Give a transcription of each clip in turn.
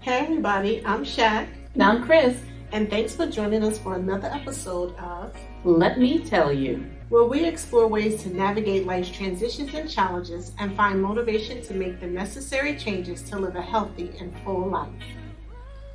Hey everybody, I'm Shaq. And I'm Chris. And thanks for joining us for another episode of Let Me Tell You, where we explore ways to navigate life's transitions and challenges and find motivation to make the necessary changes to live a healthy and full life.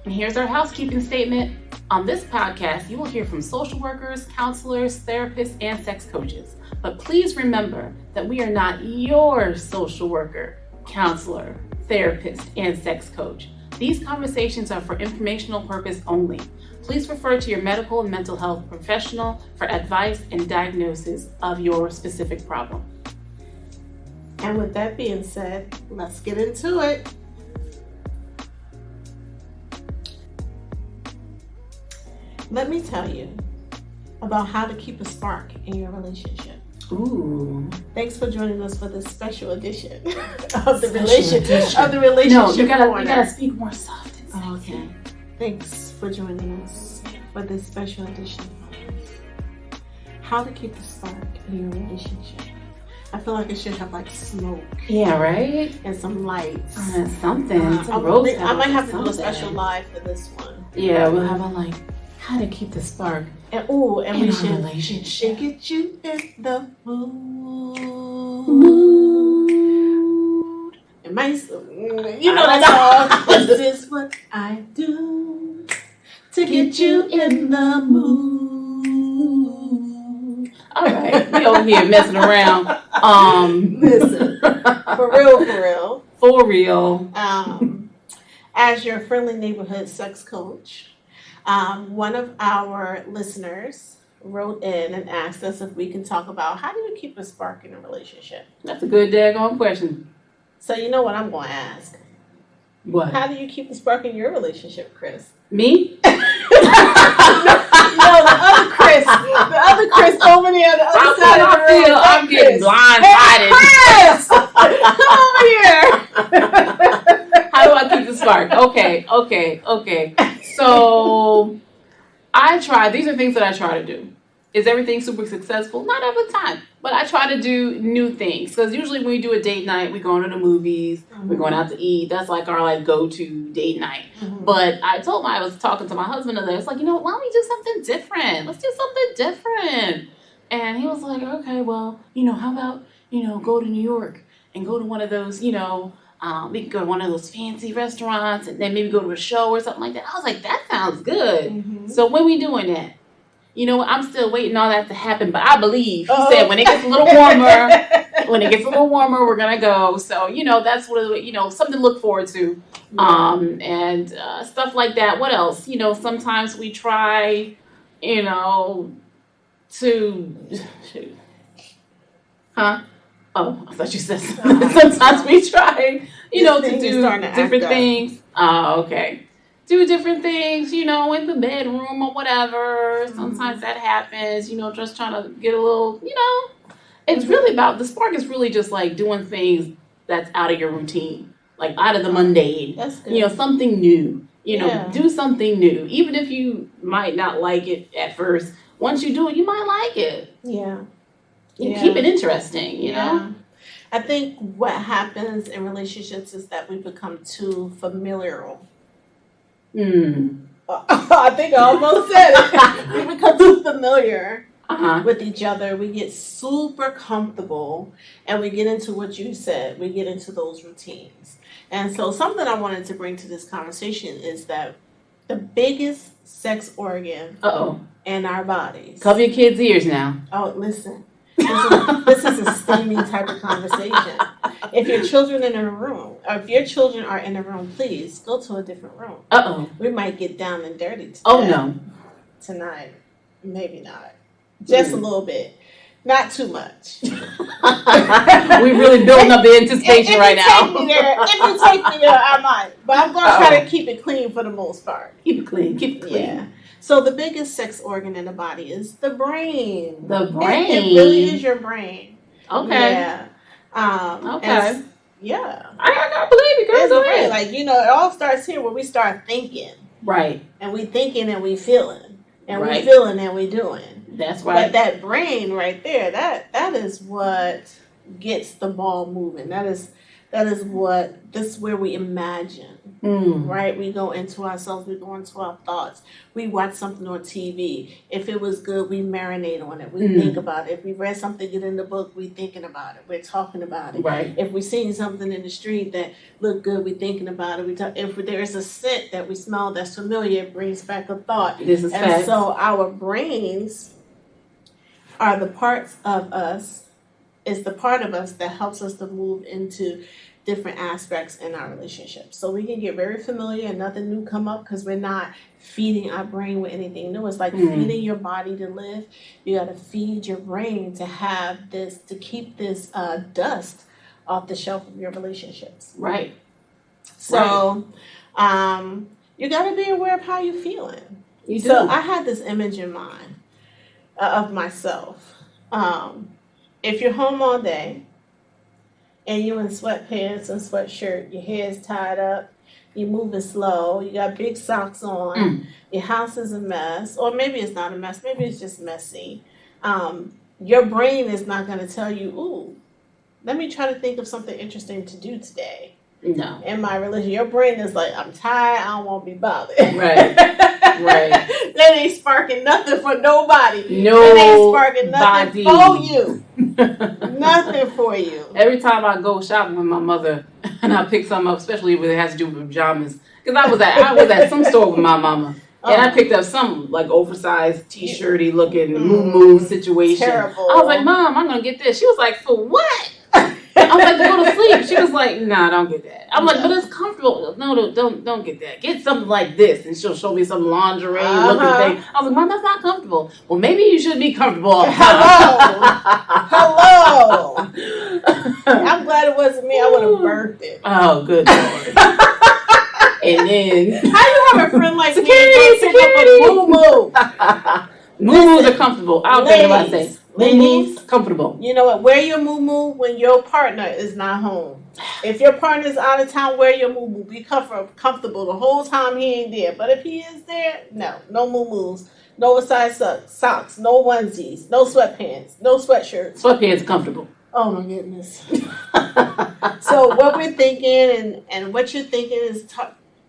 And here's our housekeeping statement. On this podcast, you will hear from social workers, counselors, therapists, and sex coaches. But please remember that we are not your social worker, counselor, therapist, and sex coach. These conversations are for informational purpose only. Please refer to your medical and mental health professional for advice and diagnosis of your specific problem. And with that being said, let's get into it. Let me tell you about how to keep a spark in your relationship. Ooh. Thanks for joining us for this special edition of the relationship. No, you gotta speak more soft and sexy. Okay. Thanks for joining us for this special edition. How to keep the spark in your relationship. I feel like it should have like smoke. Yeah, right? And some lights. Something. I might have to do a special live for this one. Yeah, we'll have a like how to keep the spark. And we should get you in the mood. It might, you know that song. This is what I do to get you in the mood. All right, we over here messing around. Listen, for real. As your friendly neighborhood sex coach. One of our listeners wrote in and asked us if we can talk about how do you keep a spark in a relationship? That's a good daggone question. So you know what I'm going to ask? What? How do you keep a spark in your relationship, Chris? Me? No, the other Chris. The other Chris over there on the other side of the room. I'm getting blindsided. Hey, Chris! Come over here. How do I keep the spark? Okay. So these are things that I try to do. Is everything super successful? Not all the time, but I try to do new things. Because usually when we do a date night, we're going to the movies, we're going out to eat. That's like our go-to date night. Mm-hmm. But I was talking to my husband the other day. It's like, why don't we do something different? Let's do something different. And he was like, okay, well, how about, go to New York and go to one of those, we can go to one of those fancy restaurants and then maybe go to a show or something like that. I was like, that sounds good. Mm-hmm. So when we doing that? I'm still waiting all that to happen, but I believe he said when it gets a little warmer, we're going to go. So, that's what, something to look forward to. And stuff like that. What else? Sometimes we try, to, huh? Oh, I thought you said sometimes we try, to do different things. Oh, okay. Do different things, in the bedroom or whatever. Sometimes that happens, just trying to get a little, it's really about, the spark is really just like doing things that's out of your routine, like out of the mundane. That's good. Something new, do something new. Even if you might not like it at first, once you do it, you might like it. Yeah. You keep it interesting, you know? I think what happens in relationships is that we become too familiar. I think I almost said it. We become too familiar with each other. We get super comfortable and we get into what you said. We get into those routines. And so something I wanted to bring to this conversation is that the biggest sex organ in our bodies. Cover your kids' ears now. Oh, listen. This is a steamy type of conversation. If your children in a room, or if your children are in a room, please go to a different room. We might get down and dirty today. Oh, no. Tonight. Maybe not. Just a little bit. Not too much. We're really building up the anticipation right now. If you take me there, I might. But I'm going to try to keep it clean for the most part. Keep it clean. Yeah. So the biggest sex organ in the body is the brain. The brain? It really is your brain. Okay. Yeah. Okay. Yeah. I gotta believe it, girl. Go ahead. Like, it all starts here where we start thinking. Right. And we thinking and we feeling. And we feeling and we doing. That's right. But that brain right there, that is what gets the ball moving. This is where we imagine. Right? We go into ourselves, we go into our thoughts. We watch something on TV. If it was good, we marinate on it. We think about it. If we read something good in the book, we thinking about it. We're talking about it. Right. If we seen something in the street that looked good, we thinking about it. If there's a scent that we smell that's familiar, it brings back a thought. This is and facts. So our brains are the parts of us, is the part of us that helps us to move into different aspects in our relationship. So we can get very familiar and nothing new come up because we're not feeding our brain with anything new. It's like feeding your body to live. You got to feed your brain to have this, to keep this dust off the shelf of your relationships. Right. So you got to be aware of how you're feeling. You do. So I had this image in mind of myself. If you're home all day, and you in sweatpants and sweatshirt, your hair's tied up, you're moving slow, you got big socks on, your house is a mess, or maybe it's not a mess, maybe it's just messy. Your brain is not going to tell you, ooh, let me try to think of something interesting to do today. No. In my religion, your brain is like, I'm tired, I don't want to be bothered. Right. Right. That ain't sparking nothing for nobody. No. That ain't sparking nothing for you. Nothing for you. Every time I go shopping with my mother and I pick something up, especially if it has to do with pajamas, because I was at some store with my mama. And I picked up some like oversized t-shirty looking moo situation. Terrible. I was like, Mom, I'm gonna get this. She was like, for what? I was like, to go to sleep. She was like, nah, don't get that. I'm like, but it's comfortable. No, don't get that. Get something like this. And she'll show me some lingerie looking thing. I was like, Mom, that's not comfortable. Well, maybe you should be comfortable all the time. Hello. I'm glad it wasn't me. I would have burnt it. Oh, good Lord. And then how you have a friend like security. me? Moo-moo. Moo-moos are comfortable. I don't care what I say. Ladies, comfortable. You know what? Wear your moo-moo when your partner is not home. If your partner's out of town, wear your moo-moo. Be comfortable the whole time he ain't there. But if he is there, no moo-moos. No oversized socks. No onesies. No sweatpants. No sweatshirts. Sweatpants are comfortable. Oh my goodness. So what we're thinking and what you're thinking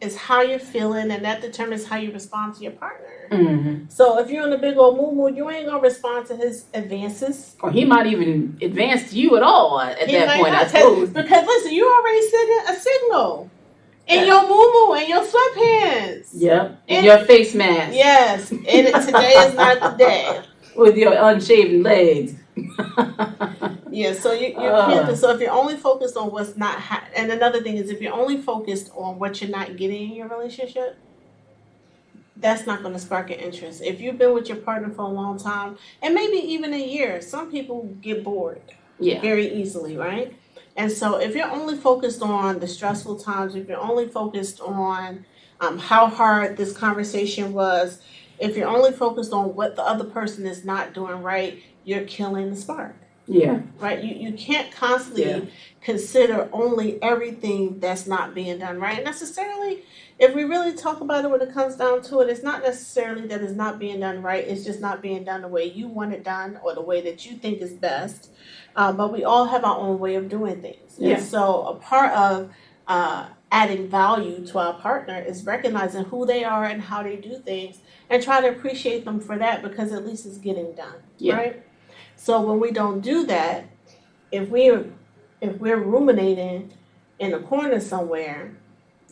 is how you're feeling, and that determines how you respond to your partner. Mm-hmm. So if you're in a big old moo-moo, you ain't gonna respond to his advances. Or he might even advance to you at all at that point, I suppose. Because listen, you already sent a signal. In your moo-moo, in your sweatpants. Yep. In your face mask. Yes. And today is not the day. With your unshaven legs. Yeah, so you can't. So if you're only focused on what's not, and another thing is if you're only focused on what you're not getting in your relationship, that's not going to spark your interest. If you've been with your partner for a long time, and maybe even a year, some people get bored very easily, right? And so if you're only focused on the stressful times, if you're only focused on how hard this conversation was, if you're only focused on what the other person is not doing right, you're killing the spark. Yeah. Right? You can't constantly consider only everything that's not being done right. And necessarily, if we really talk about it when it comes down to it, it's not necessarily that it's not being done right. It's just not being done the way you want it done or the way that you think is best. But we all have our own way of doing things. Yeah. And so a part of adding value to our partner is recognizing who they are and how they do things and try to appreciate them for that, because at least it's getting done. Yeah. Right? So when we don't do that, if we're ruminating in a corner somewhere,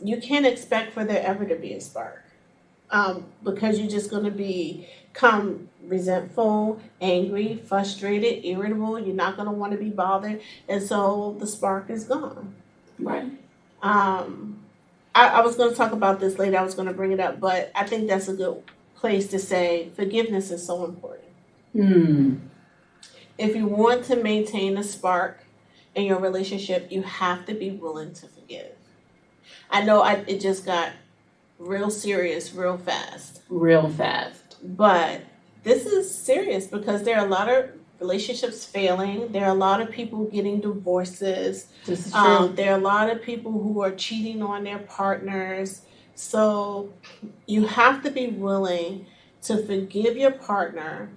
you can't expect for there ever to be a spark, because you're just going to become resentful, angry, frustrated, irritable. You're not going to want to be bothered, and so the spark is gone. Right. I was going to talk about this later. I was going to bring it up, but I think that's a good place to say forgiveness is so important. If you want to maintain a spark in your relationship, you have to be willing to forgive. I know it just got real serious real fast. Real fast. But this is serious because there are a lot of relationships failing. There are a lot of people getting divorces. This is true. There are a lot of people who are cheating on their partners. So you have to be willing to forgive your partner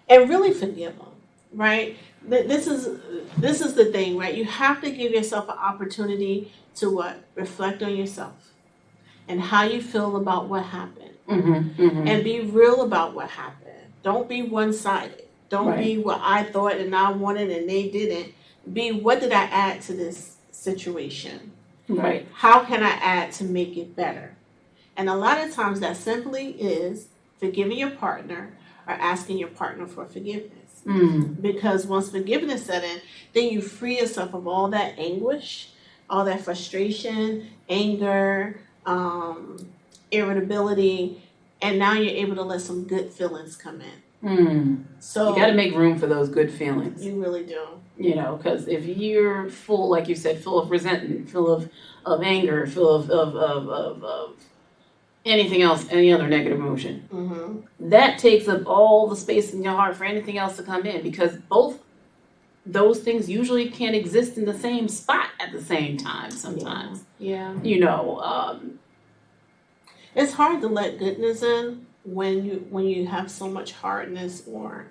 and really forgive them. Right? This is the thing, right? You have to give yourself an opportunity to what? Reflect on yourself. and how you feel about what happened. And be real about what happened. Don't be one-sided. Don't be what I thought and I wanted and they didn't. Be what did I add to this situation? Right. How can I add to make it better? And a lot of times that simply is forgiving your partner or asking your partner for forgiveness. Because once forgiveness set in, then you free yourself of all that anguish, all that frustration, anger, irritability, and now you're able to let some good feelings come in. So you got to make room for those good feelings. You really do. You know, because if you're full, like you said, full of resentment, full of anger, full of anything else, any other negative emotion, that takes up all the space in your heart for anything else to come in, because both those things usually can't exist in the same spot at the same time sometimes. Yeah. You know, it's hard to let goodness in when you have so much hardness or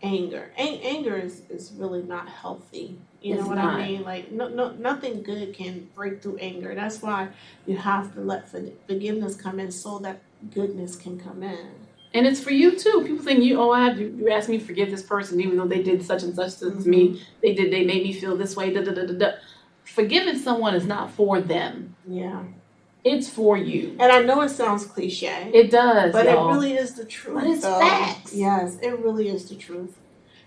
anger. Anger is really not healthy. You know what I mean? Like nothing good can break through anger. That's why you have to let forgiveness come in so that goodness can come in. And it's for you too. People think you asked me to forgive this person even though they did such and such to me. They made me feel this way. Forgiving someone is not for them. Yeah. It's for you. And I know it sounds cliche. It does, but y'all. It really is the truth. But it's facts. Yes, it really is the truth.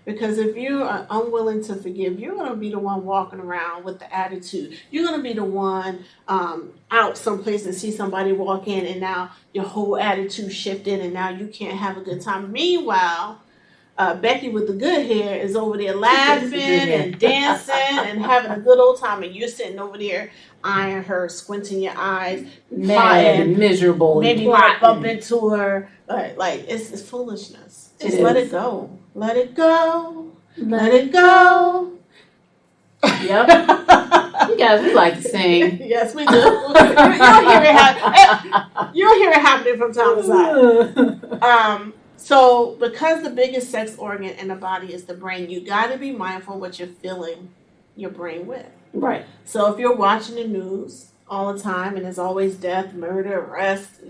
Because if you are unwilling to forgive, you're going to be the one walking around with the attitude. You're going to be the one out someplace and see somebody walk in and now your whole attitude shifted and now you can't have a good time. Meanwhile, Becky with the good hair is over there laughing and dancing and having a good old time, and you're sitting over there eyeing her, squinting your eyes, mad and miserable. Maybe you might bump into her. Like it's foolishness. Just let it go. Let it go. Let it go. Yep. You guys, we like to sing. Yes, we do. You'll hear it happening from time to time. So because the biggest sex organ in the body is the brain, you got to be mindful what you're filling your brain with. Right. So if you're watching the news all the time and there's always death, murder, arrest,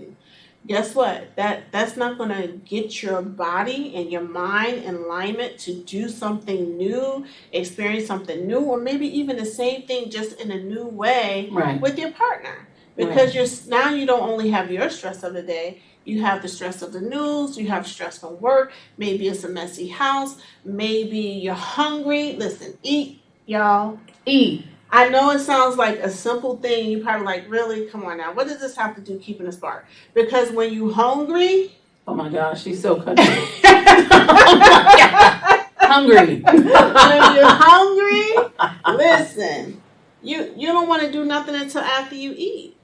guess what? That's not going to get your body and your mind in alignment to do something new, experience something new, or maybe even the same thing just in a new way with your partner. Because now you don't only have your stress of the day, you have the stress of the news, you have stress from work, maybe it's a messy house, maybe you're hungry. Listen, eat, y'all. Eat. I know it sounds like a simple thing. You probably like, really? Come on now. What does this have to do keeping a spark? Because when you hungry... Oh my gosh, she's so country. Hungry. When you're hungry, listen, you don't want to do nothing until after you eat.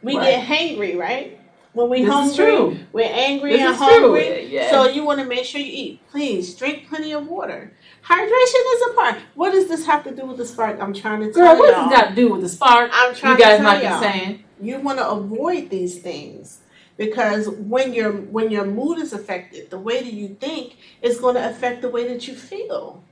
We get hangry, right? When we're hungry, we're angry and hungry. Yeah. So you want to make sure you eat. Please, drink plenty of water. Hydration is a part. What does this have to do with the spark? I'm trying to tell y'all. What does it got to do with the spark? I'm trying you guys to tell might y'all. Be saying. You want to avoid these things. Because when your mood is affected, the way that you think is going to affect the way that you feel.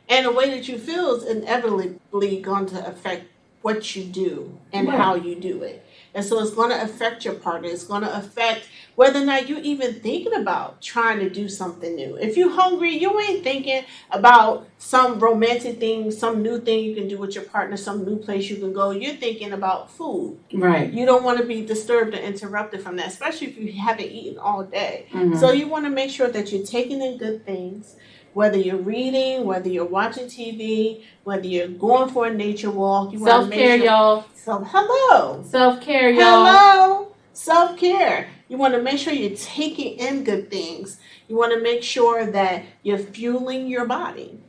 And the way that you feel is inevitably going to affect what you do and how you do it. And so it's going to affect your partner. It's going to affect whether or not you're even thinking about trying to do something new. If you're hungry, you ain't thinking about some romantic thing, some new thing you can do with your partner, some new place you can go. You're thinking about food. Right. You don't want to be disturbed or interrupted from that, especially if you haven't eaten all day. Mm-hmm. So you want to make sure that you're taking in good things, whether you're reading, whether you're watching TV, whether you're going for a nature walk. You self-care, y'all. Hello. Self-care, y'all. Hello. Self-care. You want to make sure you're taking in good things. You want to make sure that you're fueling your body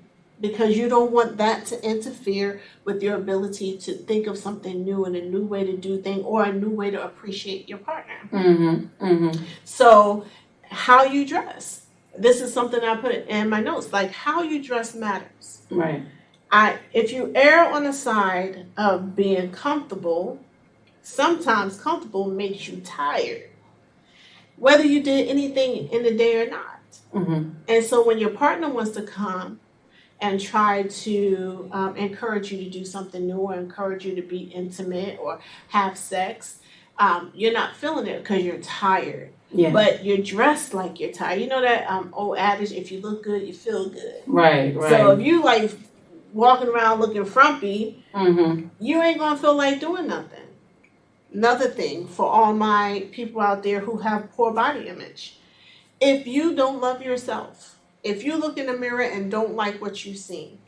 because you don't want that to interfere with your ability to think of something new and a new way to do things or a new way to appreciate your partner. Mm-hmm. Mm-hmm. So how you dress. This is something I put in my notes. Like how you dress matters. Right. If you err on the side of being comfortable, sometimes comfortable makes you tired, whether you did anything in the day or not. Mm-hmm. And so when your partner wants to come and try to encourage you to do something new or encourage you to be intimate or have sex, you're not feeling it because you're tired. Yeah. But you're dressed like you're tired. You know that old adage, if you look good, you feel good. Right. So if you like walking around looking frumpy, you ain't going to feel like doing nothing. Another thing for all my people out there who have poor body image. If you don't love yourself, if you look in the mirror and don't like what you see,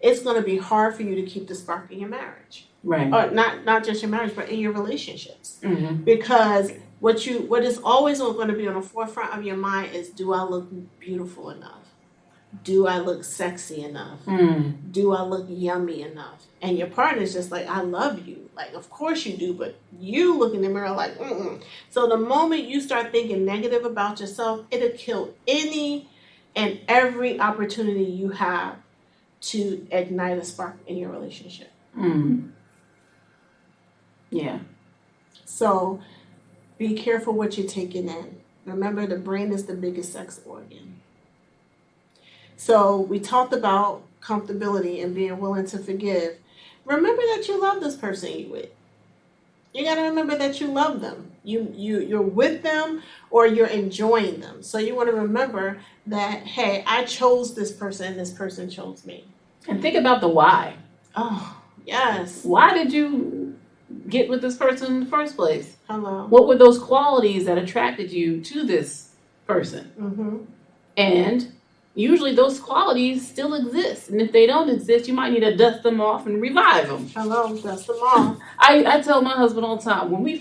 it's going to be hard for you to keep the spark in your marriage. Right. Or not just your marriage, but in your relationships. Because what is always going to be on the forefront of your mind is, do I look beautiful enough? Do I look sexy enough? Do I look yummy enough? And your partner's just like, I love you. Like, of course you do, but you look in the mirror like, So the moment you start thinking negative about yourself, it'll kill any and every opportunity you have to ignite a spark in your relationship. Yeah. So be careful what you're taking in. Remember, the brain is the biggest sex organ. So we talked about comfortability and being willing to forgive. Remember that you love this person you're with. You got to remember that you love them. You're with them or you're enjoying them. So you want to remember that, hey, I chose this person and this person chose me. And think about the why. Oh, yes. Why did you get with this person in the first place? Hello. What were those qualities that attracted you to this person? And usually those qualities still exist. And if they don't exist, you might need to dust them off and revive them. Hello, dust them off. I tell my husband all the time, when we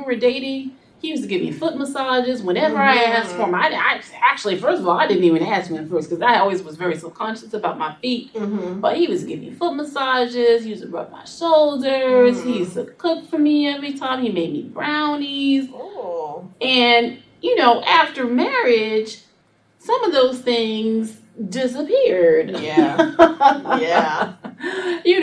were dating, he used to give me foot massages whenever I asked for them. I actually, first of all, I didn't even ask him at first because I always was very subconscious about my feet. But he was giving me foot massages. He used to rub my shoulders. He used to cook for me every time. He made me brownies. And, after marriage, some of those things disappeared. Yeah.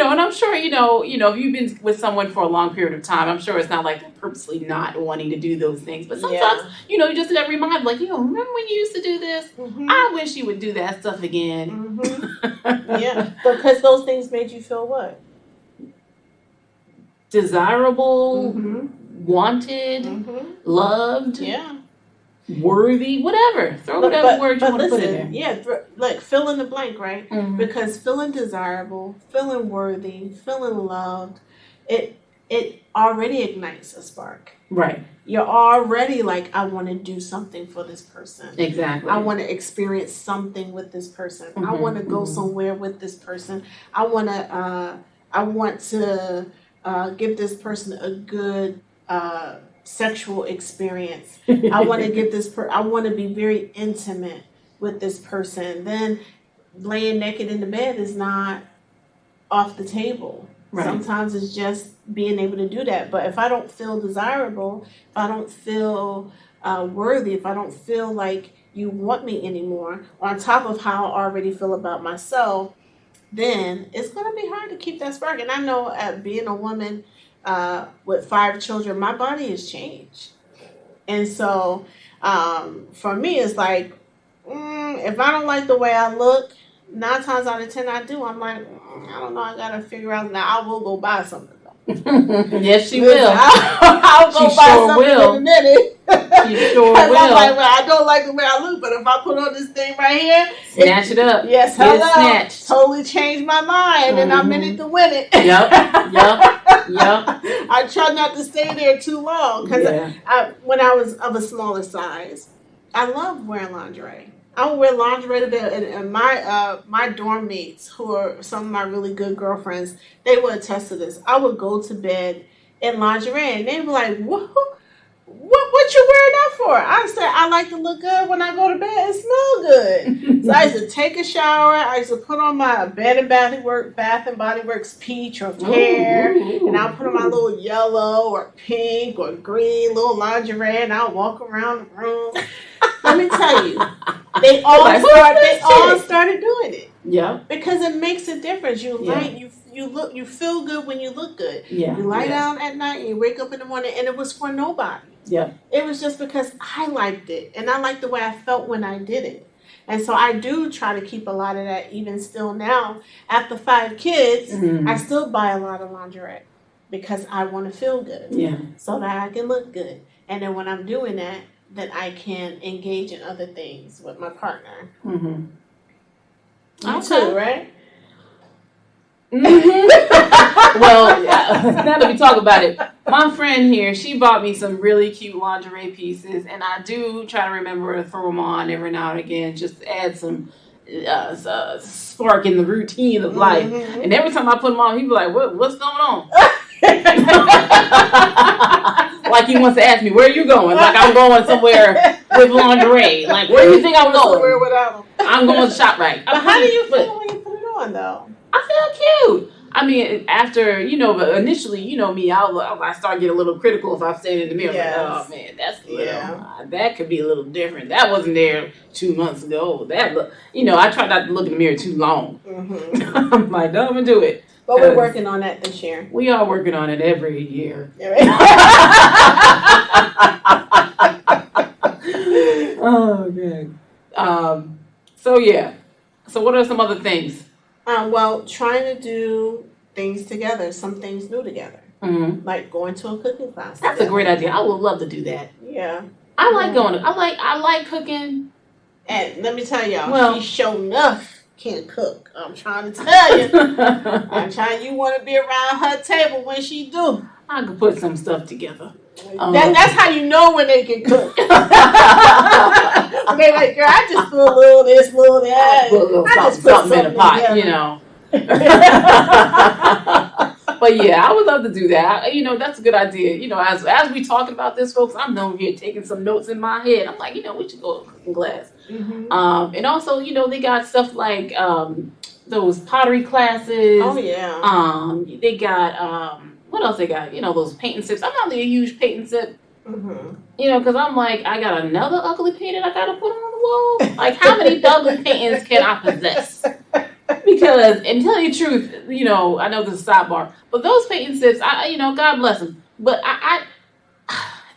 And I'm sure, if you've been with someone for a long period of time, I'm sure it's not like they're purposely not wanting to do those things. But sometimes, you just let remind, like, remember when you used to do this? I wish you would do that stuff again. Yeah, because those things made you feel what? Desirable, wanted, loved. Yeah. Worthy, whatever. Throw whatever word you want to put in there. Yeah, fill in the blank, right? Because feeling desirable, feeling worthy, feeling loved, it already ignites a spark. Right. You're already like, I want to do something for this person. Exactly. I want to experience something with this person. I want to go somewhere with this person. I want to give this person a good sexual experience. I want to give I want to be very intimate with this person. Then laying naked in the bed is not off the table. Right. Sometimes it's just being able to do that. But if I don't feel desirable, if I don't feel worthy, if I don't feel like you want me anymore, on top of how I already feel about myself, then it's going to be hard to keep that spark. And I know being a woman with 5 children, my body has changed. And so for me, it's like, if I don't like the way I look, 9 times out of 10 I do. I'm like, I don't know, I got to figure out. Now, I will go buy something. Yes, she will. I'll go buy something in a minute. She sure will. I'm like, well, I don't like the way I look, but if I put on this thing right here, snatch it up. Yes, hello. Totally changed my mind, and I'm in it to win it. Yep. I try not to stay there too long because when I was of a smaller size, I love wearing lingerie. I would wear lingerie to bed, and my dorm mates, who are some of my really good girlfriends, they would attest to this. I would go to bed in lingerie, and they'd be like, What you wearing that for? I said, I like to look good when I go to bed and smell good. So I used to take a shower. I used to put on my Bath and Body Works peach or pear. And I'll put on my little yellow or pink or green little lingerie. And I'll walk around the room. Let me tell you, they all started doing it. Yeah. Because it makes a difference. You feel good when you look good. Yeah. You lie down at night and you wake up in the morning, and it was for nobody. Yeah. It was just because I liked it, and I liked the way I felt when I did it. And so I do try to keep a lot of that even still now. After 5 kids, I still buy a lot of lingerie because I want to feel good. Yeah. So that I can look good. And then when I'm doing that, then I can engage in other things with my partner. Mm-hmm. You too, right? Mm-hmm. Well, now that we talk about it, my friend here, she bought me some really cute lingerie pieces, and I do try to remember to throw them on every now and again, just to add some spark in the routine of life. Mm-hmm. And every time I put them on, he be like, "What's going on?" Like he wants to ask me, "Where are you going?" Like I'm going somewhere with lingerie. Like where do you think I'm going? Somewhere without them. I'm going to ShopRite. But how do you feel when you put it on, though? I feel cute. I mean, after, but initially, me, I start getting a little critical if I'm standing in the mirror. Yes. Like, oh, man, that's a little, that could be a little different. That wasn't there 2 months ago. I try not to look in the mirror too long. Mm-hmm. I'm like, don't even do it. But we're working on that this year. We are working on it every year. Oh, man. So, yeah. So, what are some other things? Well, trying to do things together, some things new together. Mm-hmm. Like going to a cooking class. That's a great idea. I would love to do that. Yeah. I like going. I like cooking. And let me tell y'all, she sure enough can't cook. I'm trying to tell you. You want to be around her table when she do. I could put some stuff together. That's how you know when they can cook. They're like, girl, I just put a little this, little that. Put a little something in a pot, together. But yeah, I would love to do that. That's a good idea. As we talking about this, folks, I'm over here taking some notes in my head. I'm like, we should go to a cooking class. Mm-hmm. And also, they got stuff like those pottery classes. Oh yeah. They got what else they got? Those paint and sips. I'm not really a huge paint and sip. Mm-hmm. Because I'm like, I got another ugly painting I gotta put on the wall. Like, how many ugly paintings can I possess? Because, and tell you the truth, I know this is a sidebar, but those painting sips, God bless them, but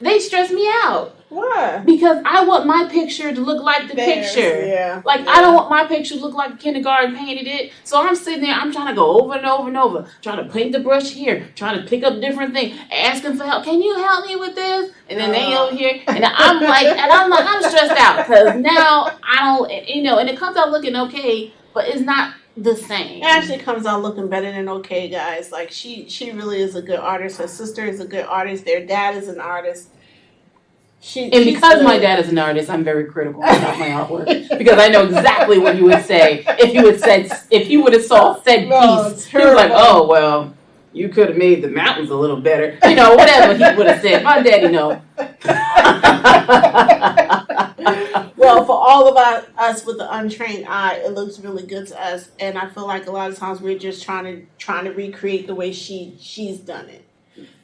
they stress me out. Why? Because I want my picture to look like the picture. Yeah. Like, I don't want my picture to look like kindergarten painted it. So I'm sitting there, I'm trying to go over and over and over, trying to paint the brush here, trying to pick up different things, asking for help. Can you help me with this? And then they over here, and I'm stressed out because now I don't, and it comes out looking okay, but it's not the same. It actually comes out looking better than okay, guys. Like she really is a good artist. Her sister is a good artist. Their dad is an artist. Because my dad is an artist, I'm very critical about my artwork because I know exactly what he would say if he would said piece. He was like, "Oh well, you could have made the mountains a little better," whatever he would have said. My daddy know. Well, for all of us with the untrained eye, it looks really good to us, and I feel like a lot of times we're just trying to recreate the way she's done it.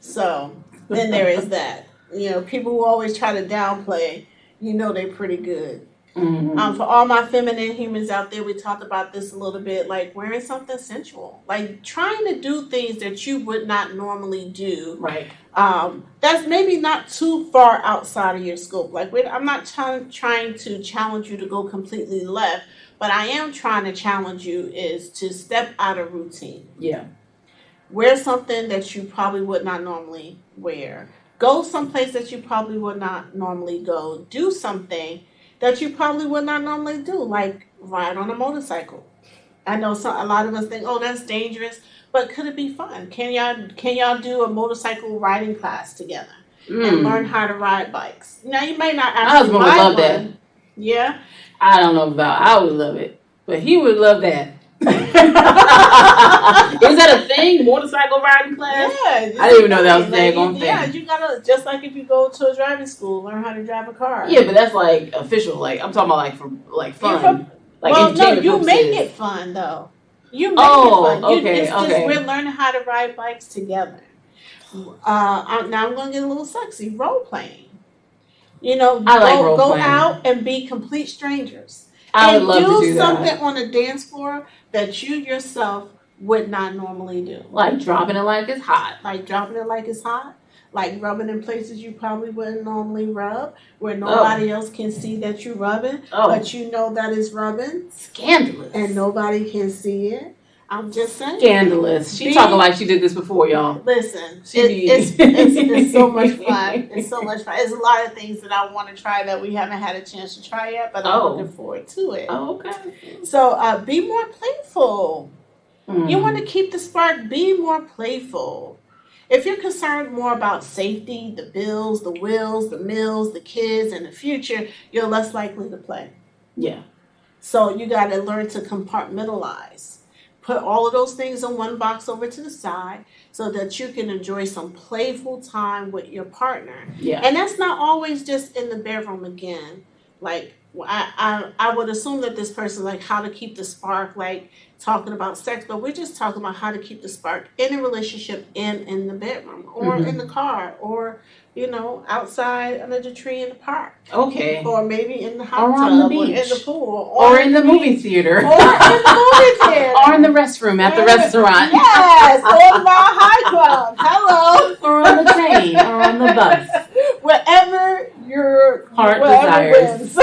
So then there is that. People who always try to downplay, they're pretty good. Mm-hmm. For all my feminine humans out there, we talked about this a little bit, like wearing something sensual, like trying to do things that you would not normally do. Right. That's maybe not too far outside of your scope. Like I'm not trying to challenge you to go completely left, but I am trying to challenge you is to step out of routine. Yeah. Wear something that you probably would not normally wear. Go someplace that you probably would not normally go. Do something that you probably would not normally do, like ride on a motorcycle. I know a lot of us think, oh, that's dangerous, but could it be fun? Can y'all do a motorcycle riding class together and learn how to ride bikes? Now, you may not actually ride one. That. Yeah? I don't know about I would love it, but he would love that. Is that a thing? Motorcycle riding class? Yeah. I didn't even know that was a daggone thing. Yeah, you gotta, just like if you go to a driving school, learn how to drive a car. Yeah, but that's like official. Like I'm talking about for fun. You make it fun though. You make it fun. We're learning how to ride bikes together. Now I'm gonna get a little sexy. Role playing. Go out and be complete strangers. I would love to do that. Do something on a dance floor that you yourself would not normally do. Like dropping it like it's hot. like rubbing in places you probably wouldn't normally rub, where nobody else can see that you're rubbing, but you know that it's rubbing. Scandalous. And nobody can see it. I'm just saying. Scandalous. She talking like she did this before, y'all. Listen, it's so much fun. It's so much fun. There's a lot of things that I want to try that we haven't had a chance to try yet, but I'm looking forward to it. Oh, okay. So be more playful. Mm. You want to keep the spark. Be more playful. If you're concerned more about safety, the bills, the wills, the meals, the kids, and the future, you're less likely to play. Yeah. So you got to learn to compartmentalize. Put all of those things in one box over to the side so that you can enjoy some playful time with your partner. Yeah. And that's not always just in the bedroom again. Like, I would assume that this person, like, how to keep the spark, like, talking about sex, but we're just talking about how to keep the spark in a relationship and in the bedroom or in the car or, you know, outside under the tree in the park. Okay. Or maybe in the hot or tub on the beach. or in the pool. Or in the movie theater. Or in the movie theater. Or in the restroom at the restaurant. Yes. Or in the high club. Hello. Or on the train. Or on the bus. Wherever your heart desires.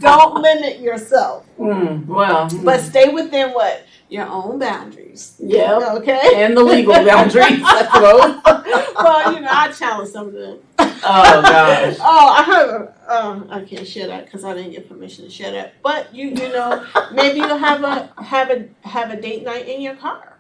Don't limit yourself. But stay within what? Your own boundaries. Yeah. Okay. And the legal boundaries, I suppose. Well, you know, I challenge some of them. Oh gosh. I have. I can't share that because I didn't get permission to share that. But you know, maybe you'll have a date night in your car.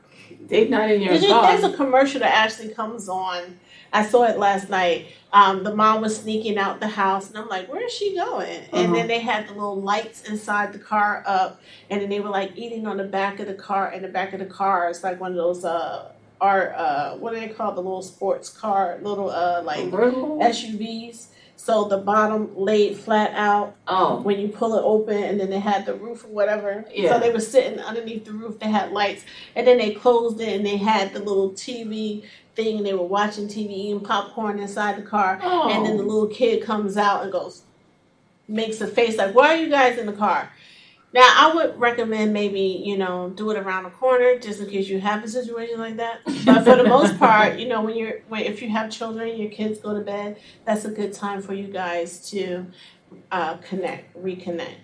Date night in your car. There's a commercial that actually comes on. I saw it last night. The mom was sneaking out the house, and I'm like, where is she going? And then they had the little lights inside the car up, and then they were like eating on the back of the car. And the back of the car is like one of those what do they call the little sports car, little like SUVs. So the bottom laid flat out when you pull it open, and then they had the roof or whatever. Yeah. So they were sitting underneath the roof. They had lights, and then they closed it, and they had the little TV thing, and they were watching TV, eating popcorn inside the car. And then the little kid comes out and makes a face like, "Why are you guys in the car?" Now, I would recommend maybe, you know, do it around the corner just in case you have a situation like that. But for the most part, you know, if you have children, your kids go to bed, that's a good time for you guys to reconnect.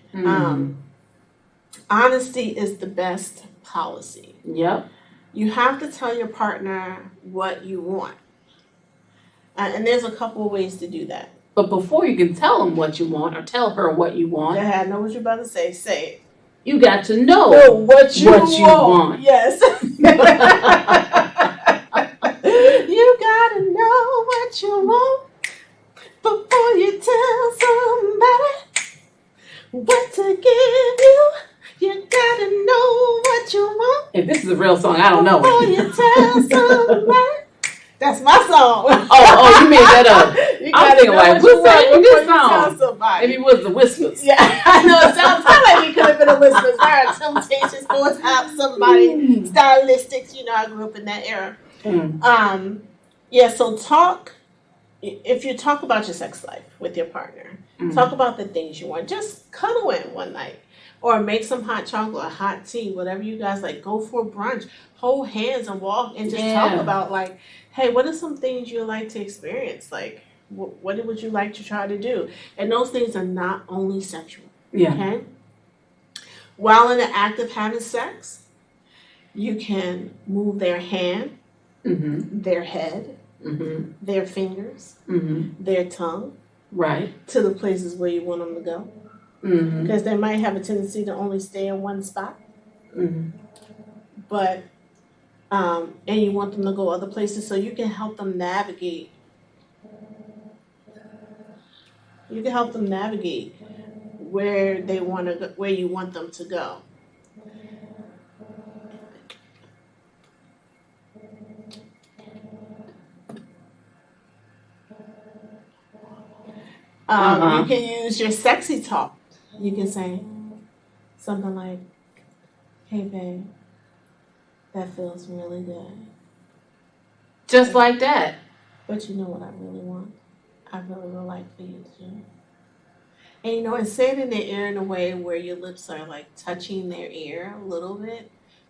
Honesty is the best policy. Yep. You have to tell your partner what you want. And there's a couple of ways to do that. But before you can tell them what you want or tell her what you want, I know what you're about to say. Say it. You got to know what you want. Yes. You gotta know what you want before you tell somebody what to give you. You gotta know what you want. If this is a real song, I don't know. Before you tell somebody. That's my song. Oh, you made that up. I'm thinking like, who sang this song? Maybe it was the Whispers. Yeah, I know. It sounds like it could have been a Whispers. There are Temptations, Go Top, somebody, Stylistics. You know, I grew up in that era. Yeah, so if you talk about your sex life with your partner, talk about the things you want. Just cuddle in one night. Or make some hot chocolate or hot tea, whatever you guys like. Go for brunch. Hold hands and walk and just talk about like, hey, what are some things you like to experience? Like, what would you like to try to do? And those things are not only sexual. Yeah. Okay? While in the act of having sex, you can move their hand, their head, their fingers, their tongue. Right. To the places where you want them to go. Because they might have a tendency to only stay in one spot. But, and you want them to go other places, so you can help them navigate. You can help them navigate where they want to go, where you want them to go. You can use your sexy talk. You can say something like, hey, babe, that feels really good. Just like that. But you know what I really want? I really would like for you to. And, you know, and say it in their ear in a way where your lips are, like, touching their ear a little bit.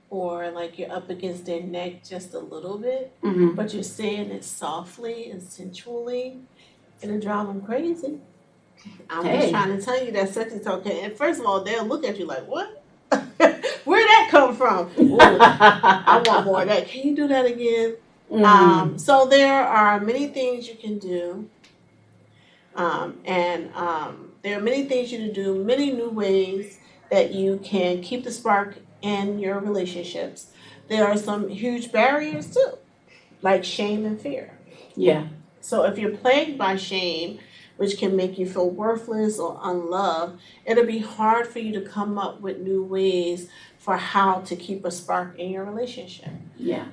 or like you're up against their neck just a little bit, Mm-hmm. but you're saying it softly and sensually, it'll drive them crazy. I'm just trying to tell you that sex is okay. And first of all, they'll look at you like, what? Where'd that come from? Ooh, I want more of that. Can you do that again? So there are many things you can do. There are many things you can do, many new ways that you can keep the spark in your relationships. There are some huge barriers too, like shame and fear. Yeah. So if you're plagued by shame, which can make you feel worthless or unloved, it'll be hard for you to come up with new ways for how to keep a spark in your relationship. Yeah.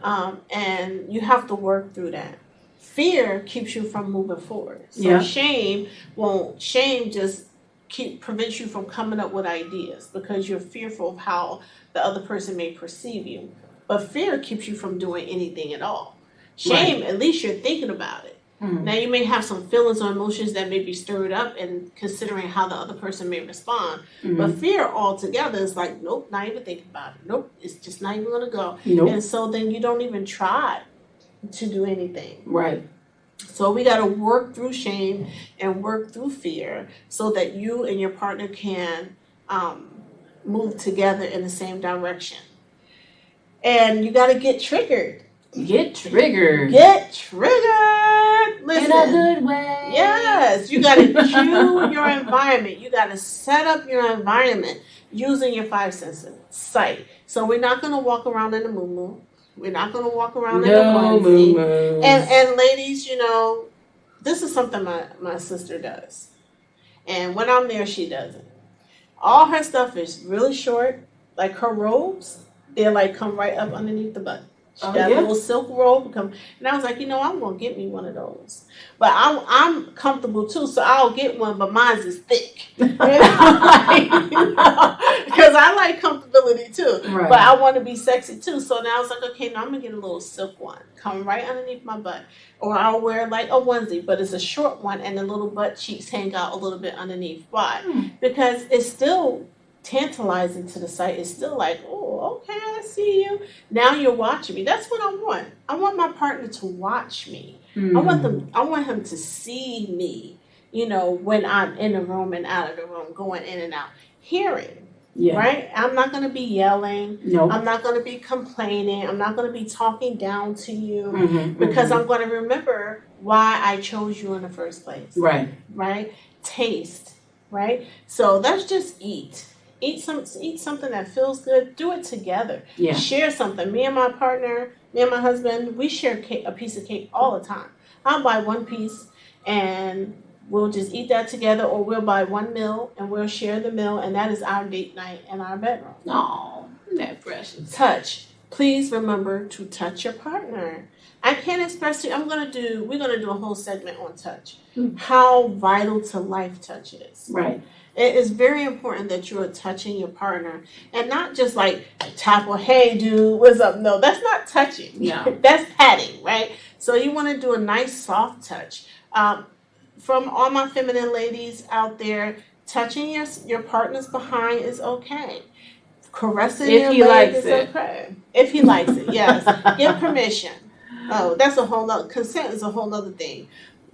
And you have to work through that. Fear keeps you from moving forward. So shame just prevents you from coming up with ideas because you're fearful of how the other person may perceive you. But fear keeps you from doing anything at all. Shame, at least you're thinking about it. Mm-hmm. Now you may have some feelings or emotions that may be stirred up and considering how the other person may respond. Mm-hmm. But fear altogether is like, nope, not even thinking about it. Nope, it's just not even going to go. Nope. And so then you don't even try to do anything. Right. So we got to work through shame and work through fear so that you and your partner can move together in the same direction. And you got to get triggered. Get triggered. Get triggered. Listen. In a good way. Yes. You got to cue your environment. You got to set up your environment using your five senses. Sight. So we're not going to walk around in the moo-moo. We're not going to walk around in the onesie. And ladies, you know, this is something my sister does. And when I'm there, she doesn't. All her stuff is really short. Like her robes, they're like come right up underneath the butt. She got a little silk robe. And I was like, you know, I'm going to get me one of those. But I'm comfortable too, so I'll get one, but mine's is thick. Because I like comfortability too. Right. But I want to be sexy too. So now I was like, okay, now I'm going to get a little silk one. Come right underneath my butt. Or I'll wear like a onesie, but it's a short one and the little butt cheeks hang out a little bit underneath. Why? Because it's still tantalizing to the sight. It's still like, oh, okay, I see you. Now you're watching me. That's what I want. I want my partner to watch me. Mm. I want him to see me, you know, when I'm in the room and out of the room, going in and out. Hearing. Yeah. Right? I'm not going to be yelling. Nope. I'm not going to be complaining. I'm not going to be talking down to you because I'm going to remember why I chose you in the first place. Right. Right? Taste. Right? So let's just eat. Eat something that feels good. Do it together. Yeah. Share something. Me and my partner, me and my husband, we share a piece of cake all the time. I'll buy one piece and we'll just eat that together, or we'll buy one meal and we'll share the meal, and that is our date night in our bedroom. Oh, isn't that precious? Touch. Please remember to touch your partner. I can't express to you. We're gonna do a whole segment on touch. Mm-hmm. How vital to life touch is. Right. It is very important that you are touching your partner and not just like tap or hey dude, what's up? No, that's not touching. No. That's patting, right? So you want to do a nice soft touch. From all my feminine ladies out there, touching your partner's behind is okay. Caressing your leg is okay. If he likes it, yes. Give permission. Oh, that's a whole nother, consent is a whole nother thing.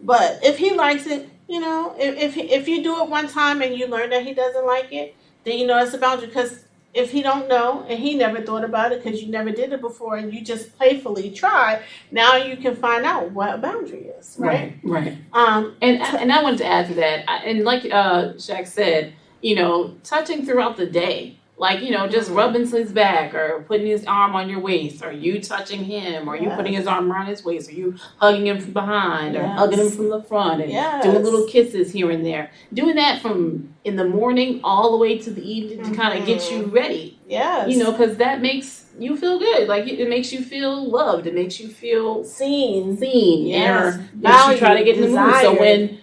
But if he likes it, you know, if you do it one time and you learn that he doesn't like it, then you know it's a boundary. Because if he don't know and he never thought about it because you never did it before and you just playfully try, now you can find out what a boundary is, right? Right. And I wanted to add to that, and like Shaq said, you know, touching throughout the day. Like, you know, just rubbing his back or putting his arm on your waist, or you touching him, or you putting his arm around his waist, or you hugging him from behind, or hugging him from the front, and doing little kisses here and there. Doing that from in the morning all the way to the evening to kind of get you ready. Yes. You know, because that makes you feel good. Like, it makes you feel loved. It makes you feel seen. Yes. And now you try to get in the mood. So when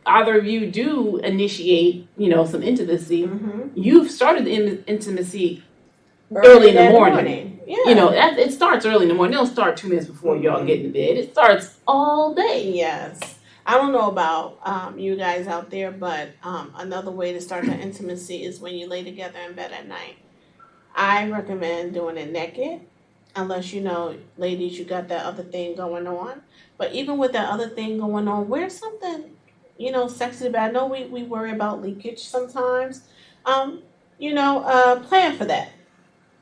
either of you do initiate, you know, some intimacy, you've started the intimacy early in the morning. Yeah. You know, it starts early in the morning. It don't start 2 minutes before y'all get in bed. It starts all day. Yes. I don't know about you guys out there, but another way to start the intimacy is when you lay together in bed at night. I recommend doing it naked, unless ladies, you got that other thing going on. But even with that other thing going on, wear something, sexy. But I know we worry about leakage sometimes. Um, plan for that.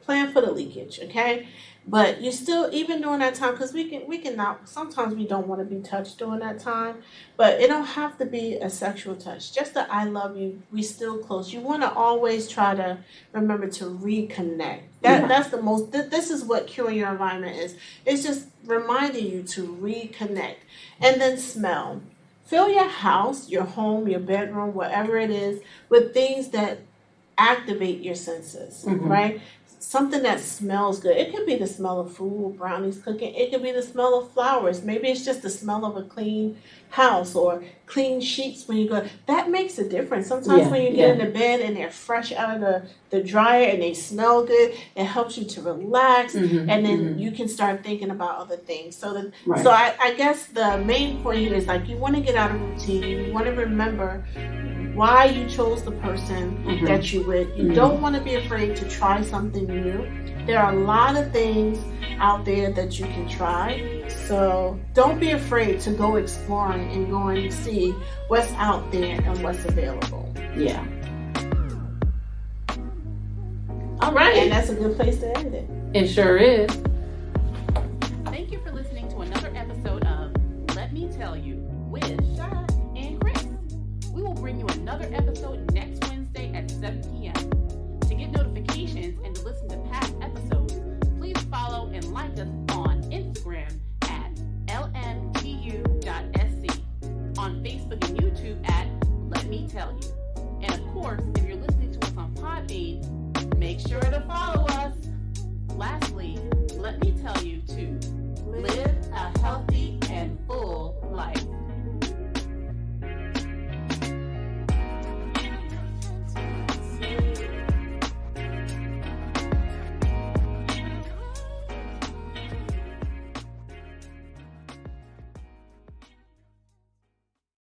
Plan for the leakage, okay? But you still, even during that time, because we can not. Sometimes we don't want to be touched during that time, but it don't have to be a sexual touch. Just that I love you. We still close. You want to always try to remember to reconnect. That's the most. This is what curing your environment is. It's just reminding you to reconnect, and then smell. Fill your house, your home, your bedroom, whatever it is, with things that activate your senses, right? Something that smells good. It could be the smell of food, brownies cooking. It could be the smell of flowers. Maybe it's just the smell of a clean house or clean sheets when you go. That makes a difference. Sometimes when you get into bed and they're fresh out of the dryer and they smell good, it helps you to relax, and then you can start thinking about other things. So I guess the main point here is like you want to get out of routine. You want to remember why you chose the person that you with. You don't want to be afraid to try something new. There are a lot of things out there that you can try. So don't be afraid to go exploring and go and see what's out there and what's available. Yeah. All right. And that's a good place to end it. It sure is. Thank you for listening to another episode of Let Me Tell You with Shad and Chris. We will bring you another episode next Wednesday at 7 p.m. To get notifications and to listen to past episodes,